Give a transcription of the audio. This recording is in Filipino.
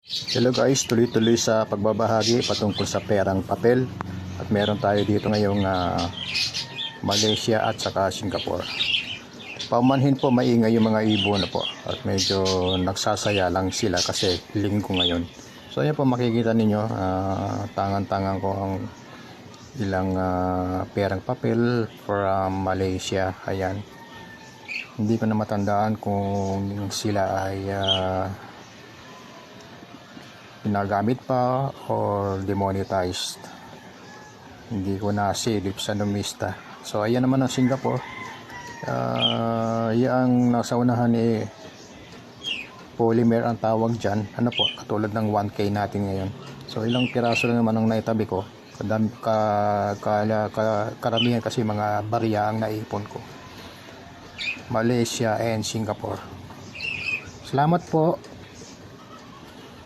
Hello guys, tuloy-tuloy sa pagbabahagi patungkol sa perang papel. At meron tayo dito ngayong Malaysia at saka Singapore. Paumanhin po maingay yung mga ibon na po. At medyo nagsasaya lang sila kasi linggo ngayon. So ayan po makikita ninyo, tangan-tangan ko ang ilang perang papel from Malaysia. Ayan. Hindi ko na matandaan kung sila ay ginagamit pa or demonetized. Hindi ko nasilip sa numista. So ayan naman ang Singapore. Yang nasa unahan polymer ang tawag dyan. Ano po, katulad ng 1K natin ngayon. So ilang piraso lang naman ang naitabi ko. Karamihan kasi mga barya ang naipon ko. Malaysia and Singapore. Salamat po.